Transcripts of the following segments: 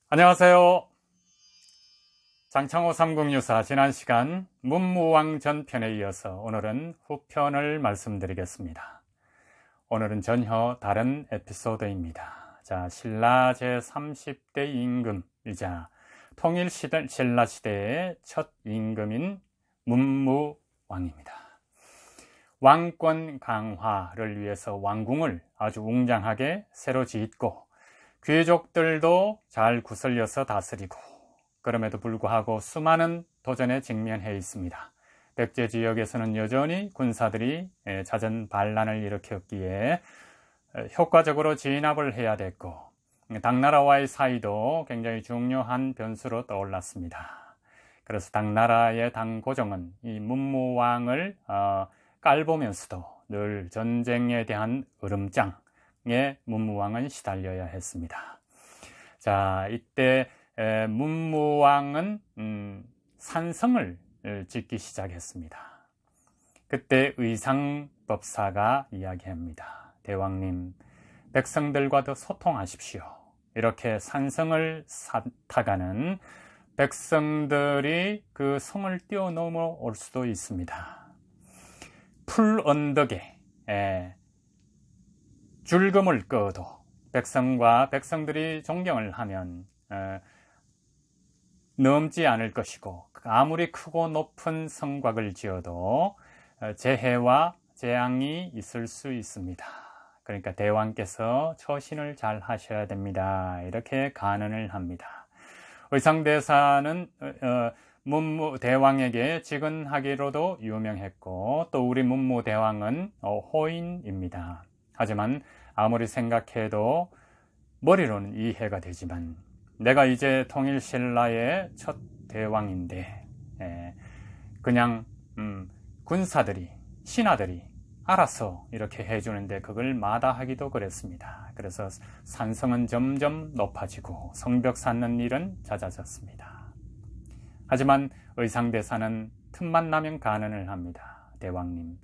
안녕하세요. 장창호 삼국유사 지난 시간 문무왕 전편에 이어서 오늘은 후편을 말씀드리겠습니다. 오늘은 전혀 다른 에피소드입니다. 자, 신라 제30대 임금이자 통일시대 신라시대의 첫 임금인 문무왕입니다. 왕권 강화를 위해서 왕궁을 아주 웅장하게 새로 짓고 귀족들도 잘 구슬려서 다스리고, 그럼에도 불구하고 수많은 도전에 직면해 있습니다. 백제 지역에서는 여전히 군사들이 잦은 반란을 일으켰기에 효과적으로 진압을 해야 됐고, 당나라와의 사이도 굉장히 중요한 변수로 떠올랐습니다. 그래서 당나라의 당고종은 이 문무왕을 깔보면서도 늘 전쟁에 대한 으름장에 문무왕은 시달려야 했습니다. 자, 이때 문무왕은 산성을 짓기 시작했습니다. 그때 의상법사가 이야기합니다. 대왕님, 백성들과도 소통하십시오. 이렇게 산성을 타가는 백성들이 그 성을 뛰어넘어 올 수도 있습니다. 풀 언덕에 줄금을 꺼도 백성들이 존경을 하면 넘지 않을 것이고, 아무리 크고 높은 성곽을 지어도 재해와 재앙이 있을 수 있습니다. 그러니까 대왕께서 처신을 잘 하셔야 됩니다. 이렇게 간언을 합니다. 의상대사는 문무대왕에게 직언하기로도 유명했고, 또 우리 문무대왕은 호인입니다. 하지만 아무리 생각해도 머리로는 이해가 되지만, 내가 이제 통일신라의 첫 대왕인데 그냥 군사들이, 신하들이 알아서 이렇게 해주는데 그걸 마다하기도 그랬습니다. 그래서 산성은 점점 높아지고 성벽 쌓는 일은 잦아졌습니다. 하지만 의상대사는 틈만 나면 간언을 합니다. 대왕님,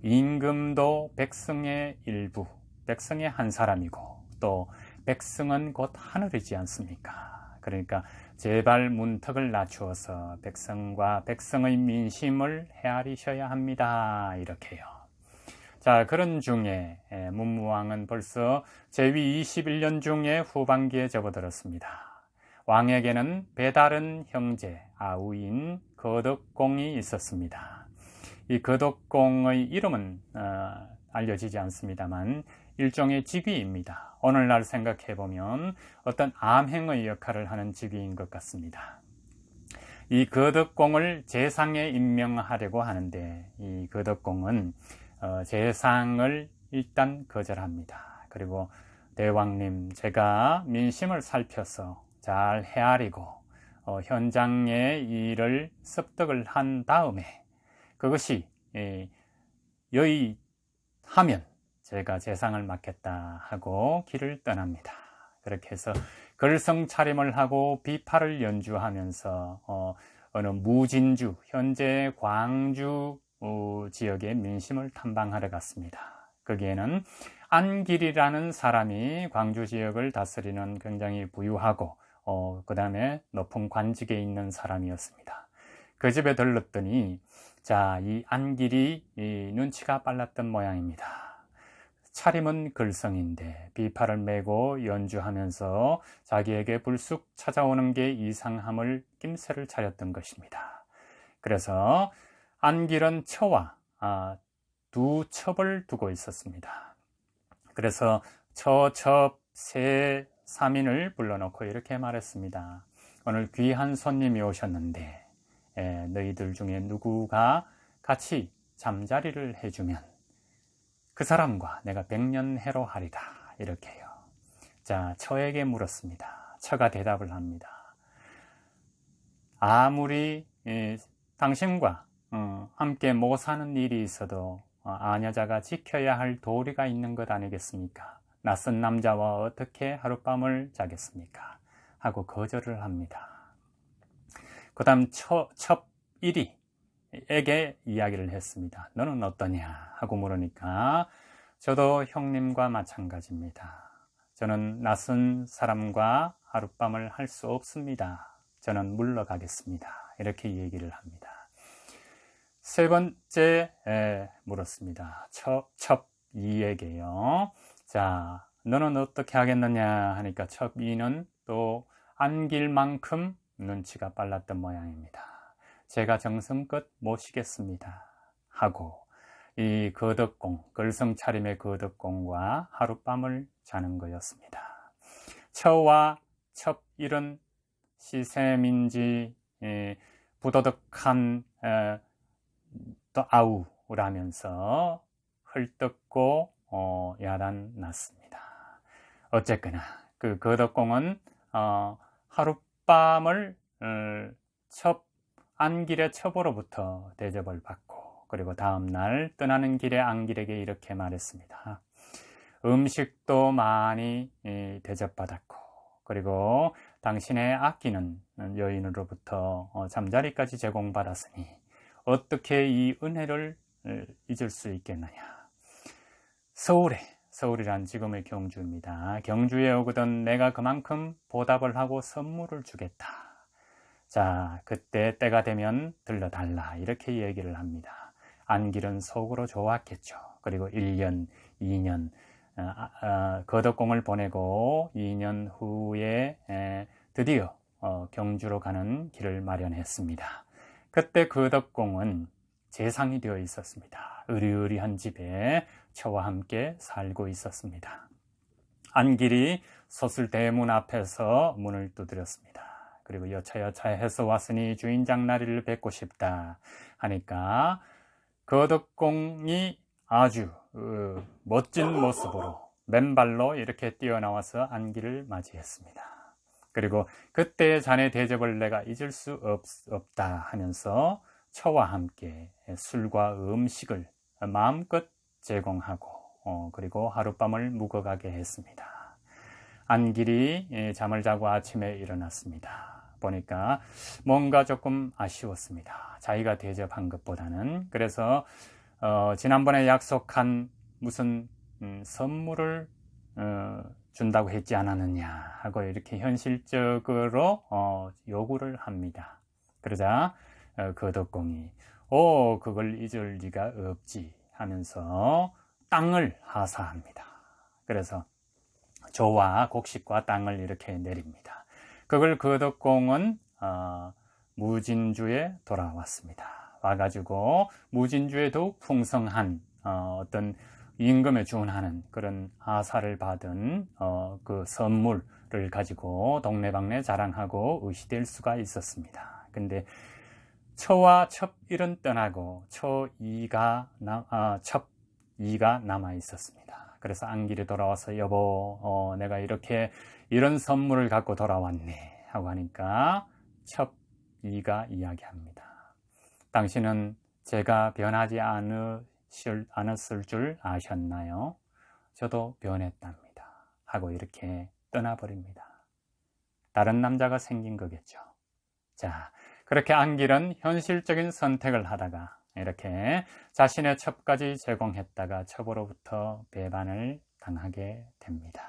임금도 백성의 일부, 백성의 한 사람이고, 또 백성은 곧 하늘이지 않습니까? 그러니까 제발 문턱을 낮추어서 백성과 백성의 민심을 헤아리셔야 합니다. 이렇게요. 자, 그런 중에 문무왕은 벌써 제위 21년 중에 후반기에 접어들었습니다. 왕에게는 배다른 형제 아우인 거덕공이 있었습니다. 이 거덕공의 이름은 알려지지 않습니다만 일종의 직위입니다. 오늘날 생각해보면 어떤 암행의 역할을 하는 직위인 것 같습니다. 이 거덕공을 제상에 임명하려고 하는데, 이 거덕공은 제상을 일단 거절합니다. 그리고 대왕님, 제가 민심을 살펴서 잘 헤아리고 현장의 일을 습득을 한 다음에 그것이 여의하면 제가 제상을 맡겠다 하고 길을 떠납니다. 그렇게 해서 걸성 차림을 하고 비파를 연주하면서 어느 무진주, 현재 광주 지역의 민심을 탐방하러 갔습니다. 거기에는 안길이라는 사람이 광주 지역을 다스리는 굉장히 부유하고 그 다음에 높은 관직에 있는 사람이었습니다. 그 집에 들렀더니, 자, 이 안길이 눈치가 빨랐던 모양입니다. 차림은 걸성인데 비파를 메고 연주하면서 자기에게 불쑥 찾아오는 게 이상함을 낌새를 차렸던 것입니다. 그래서 안길은 처와 두 첩을 두고 있었습니다. 그래서 처첩 세 3인을 불러놓고 이렇게 말했습니다. 오늘 귀한 손님이 오셨는데 너희들 중에 누구가 같이 잠자리를 해주면 그 사람과 내가 100년 해로 하리라. 이렇게요. 자, 처에게 물었습니다. 처가 대답을 합니다. 아무리 당신과 함께 못 사는 일이 있어도 아녀자가 지켜야 할 도리가 있는 것 아니겠습니까? 낯선 남자와 어떻게 하룻밤을 자겠습니까? 하고 거절을 합니다. 그 다음 첩1이에게 이야기를 했습니다. 너는 어떠냐? 하고 물으니까 저도 형님과 마찬가지입니다. 저는 낯선 사람과 하룻밤을 할 수 없습니다. 저는 물러가겠습니다. 이렇게 얘기를 합니다. 세 번째 물었습니다. 첩이에게요. 자, 너는 어떻게 하겠느냐 하니까 첩이는 또 안길 만큼 눈치가 빨랐던 모양입니다. 제가 정성껏 모시겠습니다 하고 이 거덕공, 걸성차림의 거덕공과 하룻밤을 자는 거였습니다. 처와 첩일은 시샘인지 부도덕한 또 아우라면서 헐뜯고 야단났습니다. 어쨌거나 그 거덕공은 하룻밤을 안길의 첩으로부터 대접을 받고 그리고 다음날 떠나는 길에 안길에게 이렇게 말했습니다. 음식도 많이 대접받았고 그리고 당신의 아끼는 여인으로부터 잠자리까지 제공받았으니 어떻게 이 은혜를 잊을 수 있겠느냐. 서울이란 지금의 경주입니다. 경주에 오거든 내가 그만큼 보답을 하고 선물을 주겠다. 자, 그때 때가 되면 들러달라 이렇게 얘기를 합니다. 안길은 속으로 좋았겠죠. 그리고 1년, 2년 거덕공을 보내고 2년 후에 드디어 경주로 가는 길을 마련했습니다. 그때 거덕공은 재상이 되어 있었습니다. 으리으리한 집에 처와 함께 살고 있었습니다. 안길이 솟을 대문 앞에서 문을 두드렸습니다. 그리고 여차여차해서 왔으니 주인장 나리를 뵙고 싶다 하니까 거덕공이 아주 멋진 모습으로 맨발로 이렇게 뛰어나와서 안길을 맞이했습니다. 그리고 그때의 자네 대접을 내가 잊을 수 없다 하면서 처와 함께 술과 음식을 마음껏 제공하고 그리고 하룻밤을 묵어가게 했습니다. 안길이 잠을 자고 아침에 일어났습니다. 보니까 뭔가 조금 아쉬웠습니다. 자기가 대접한 것보다는. 그래서 지난번에 약속한 무슨 선물을 준다고 했지 않았느냐 하고 이렇게 현실적으로 요구를 합니다. 그러자 거덕공이 그걸 잊을 리가 없지 하면서 땅을 하사합니다. 그래서 조와 곡식과 땅을 이렇게 내립니다. 그걸 거덕공은 무진주에 돌아왔습니다. 와가지고 무진주에 더욱 풍성한 어떤 임금에 준하는 그런 하사를 받은 그 선물을 가지고 동네방네 자랑하고 의시될 수가 있었습니다. 근데 처와 첩일은 떠나고 첩이가 남아 있었습니다. 그래서 안길이 돌아와서 여보 내가 이런 선물을 갖고 돌아왔네 하고 하니까 첩이가 이야기합니다. 당신은 제가 변하지 않았을 줄 아셨나요? 저도 변했답니다 하고 이렇게 떠나버립니다. 다른 남자가 생긴 거겠죠. 자, 그렇게 안길은 현실적인 선택을 하다가 이렇게 자신의 첩까지 제공했다가 첩으로부터 배반을 당하게 됩니다.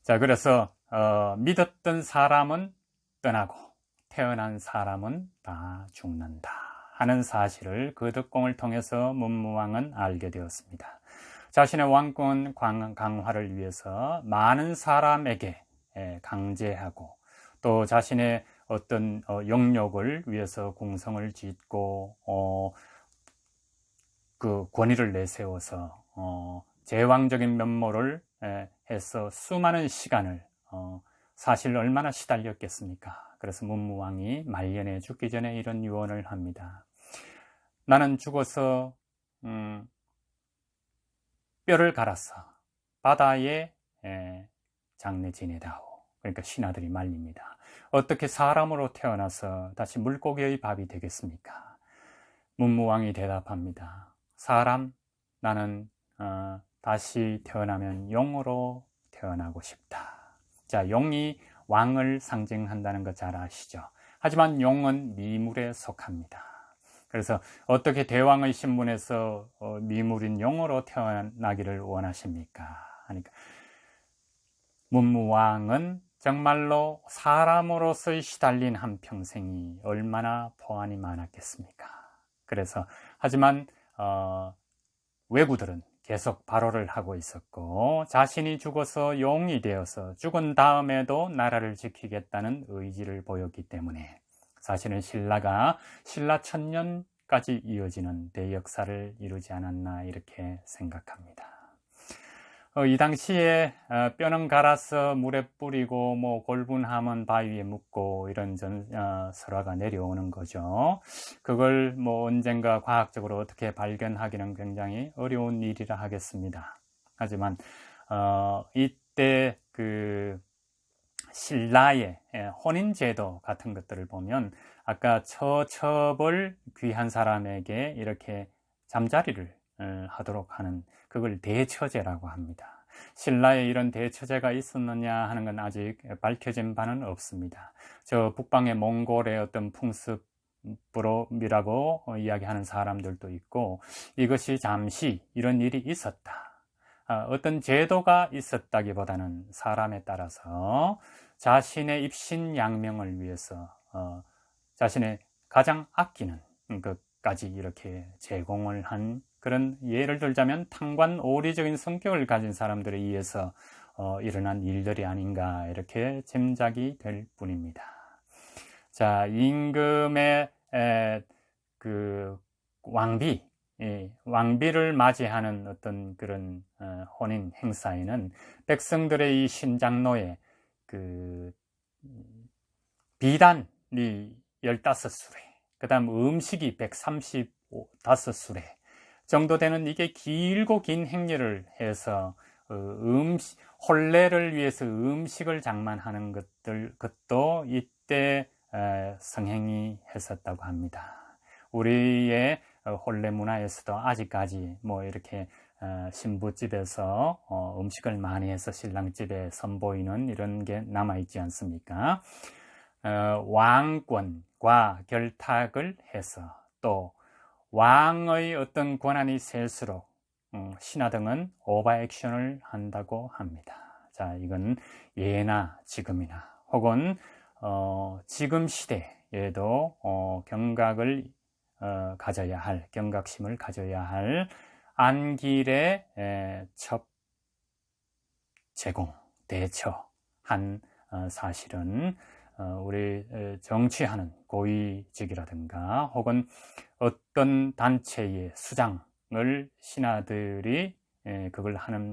자, 그래서 믿었던 사람은 떠나고 태어난 사람은 다 죽는다 하는 사실을 거덕공을 통해서 문무왕은 알게 되었습니다. 자신의 왕권 강화를 위해서 많은 사람에게 강제하고 또 자신의 어떤 영역을 위해서 공성을 짓고 그 권위를 내세워서 제왕적인 면모를 해서 수많은 시간을 사실 얼마나 시달렸겠습니까? 그래서 문무왕이 말년에 죽기 전에 이런 유언을 합니다. 나는 죽어서 뼈를 갈아서 바다에 장례 지내다오. 그러니까 신하들이 말립니다. 어떻게 사람으로 태어나서 다시 물고기의 밥이 되겠습니까? 문무왕이 대답합니다. 사람, 나는 다시 태어나면 용으로 태어나고 싶다. 자, 용이 왕을 상징한다는 거 잘 아시죠? 하지만 용은 미물에 속합니다. 그래서 어떻게 대왕의 신분에서 미물인 용으로 태어나기를 원하십니까? 하니까 문무왕은 정말로 사람으로서의 시달린 한평생이 얼마나 보안이 많았겠습니까? 그래서 하지만 왜구들은 계속 발호를 하고 있었고 자신이 죽어서 용이 되어서 죽은 다음에도 나라를 지키겠다는 의지를 보였기 때문에 사실은 신라가 신라 천년까지 이어지는 대역사를 이루지 않았나 이렇게 생각합니다. 이 당시에 뼈는 갈아서 물에 뿌리고 뭐 골분하면 바위에 묻고 이런 설화가 내려오는 거죠. 그걸 뭐 언젠가 과학적으로 어떻게 발견하기는 굉장히 어려운 일이라 하겠습니다. 하지만 이때 그 신라의 혼인제도 같은 것들을 보면 아까 처첩을 귀한 사람에게 이렇게 잠자리를 하도록 하는 그걸 대처제라고 합니다. 신라에 이런 대처제가 있었느냐 하는 건 아직 밝혀진 바는 없습니다. 저 북방의 몽골의 어떤 풍습으로라고 이야기하는 사람들도 있고 이것이 잠시 이런 일이 있었다. 어떤 제도가 있었다기보다는 사람에 따라서 자신의 입신양명을 위해서 자신의 가장 아끼는 것까지 이렇게 제공을 한 그런 예를 들자면 탕관오리적인 성격을 가진 사람들에 의해서 일어난 일들이 아닌가 이렇게 짐작이 될 뿐입니다. 자, 임금의 그 왕비를 맞이하는 어떤 그런 혼인 행사에는 백성들의 이 신장로에 그 비단이 15수레, 그 다음 음식이 135수레 정도 되는 이게 길고 긴 행렬을 해서 혼례를 위해서 음식을 장만하는 것도 이때 성행이 했었다고 합니다. 우리의 혼례 문화에서도 아직까지 뭐 이렇게 신부집에서 음식을 많이 해서 신랑집에 선보이는 이런 게 남아있지 않습니까? 왕권과 결탁을 해서 또 왕의 어떤 권한이 셀수록 신하등은 오버액션을 한다고 합니다. 자, 이건 예나 지금이나 혹은 지금 시대에도 경각을 가져야 할, 경각심을 가져야 할 안길의 첩 제공, 대처한 사실은 우리 정치하는 고위직이라든가 혹은 어떤 단체의 수장을 신하들이 그걸 하는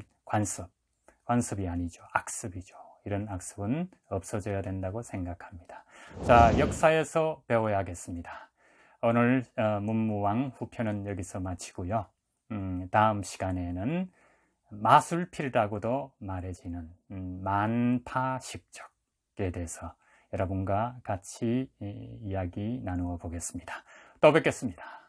관습이 아니죠. 악습이죠. 이런 악습은 없어져야 된다고 생각합니다. 자, 역사에서 배워야겠습니다. 오늘 문무왕 후편은 여기서 마치고요. 다음 시간에는 마술필이라고도 말해지는 만파식적에 대해서 여러분과 같이 이야기 나누어 보겠습니다. 또 뵙겠습니다.